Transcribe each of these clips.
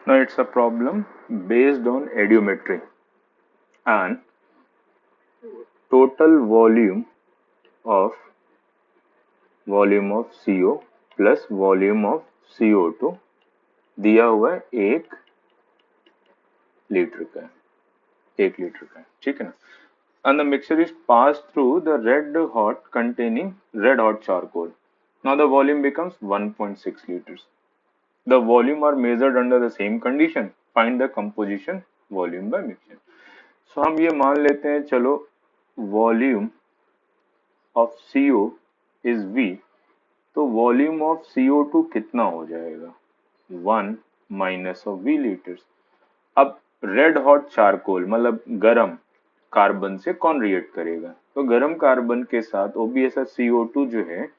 Now it's a problem based on ediometry and total of CO plus volume of CO2 दिया हुआ है 1 litre का है, 1 litre का है, ठीक है ना। And the mixture is passed through the red hot charcoal. Now the volume becomes 1.6 liters. The volume are measured under the same condition. Find the composition volume by mixture. So हम ये मान लेते हैं, चलो volume of CO is V, तो volume of CO2 कितना हो जाएगा 1 माइनस ऑफ V लीटर्स। अब रेड हॉट चारकोल मतलब गरम कार्बन से कौन रिएक्ट करेगा, तो गरम कार्बन के साथ OBSS CO2 जो है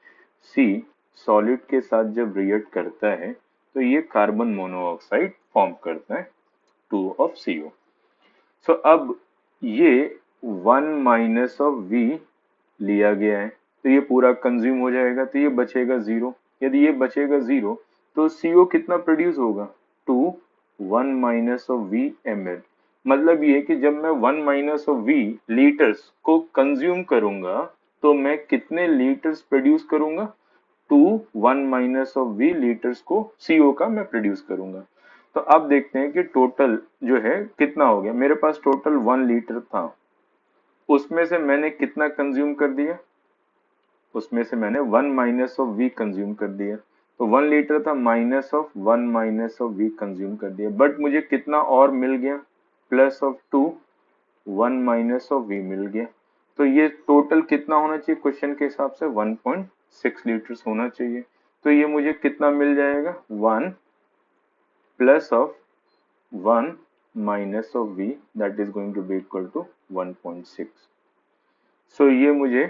C सॉलिड के साथ जब रिएक्ट करता है तो ये कार्बन मोनोऑक्साइड फॉर्म करता है 2 ऑफ CO। सो अब ये 1 माइनस ऑफ V लिया गया है तो ये पूरा कंज्यूम हो जाएगा, तो ये बचेगा 0। यदि ये बचेगा 0 तो CO कितना प्रोड्यूस होगा 2 1 माइनस ऑफ V ml। मतलब ये कि जब मैं 1 माइनस ऑफ V लीटर्स को कंज्यूम करूंगा तो मैं कितने लीटर्स प्रोड्यूस करूंगा 2 1 माइनस ऑफ V लीटर्स को CO का मैं प्रोड्यूस करूंगा। तो अब देखते हैं कि टोटल जो है कितना हो गया। मेरे पास टोटल 1 लीटर था, उसमें से मैंने कितना कंज्यूम कर दिया, उसमें से मैंने 1 माइनस ऑफ V कंज्यूम कर दिया। तो 1 लीटर था, minus of 1 minus of V consume कर दिया, बट मुझे कितना और मिल गया plus of 2 1 minus of V मिल गया। तो ये टोटल कितना होना चाहिए क्वेश्चन के हिसाब से 1.6 लीटर्स होना चाहिए। तो ये मुझे कितना मिल जाएगा 1 plus of 1 minus of V that is going to be equal to 1.6। So ये मुझे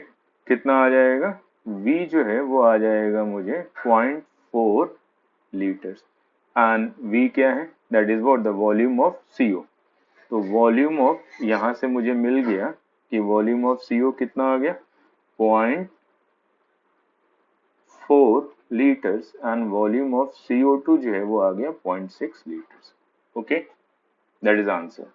कितना आ जाएगा, V जो है वो आ जाएगा मुझे 0.4 लीटर्स एंड V क्या है that is what the volume of CO। तो वॉल्यूम ऑफ यहां से मुझे मिल गया कि वॉल्यूम ऑफ CO कितना आ गया 0.4 litres and volume of CO2 जो है वो आ गया 0.6 litres. Okay, that is answer.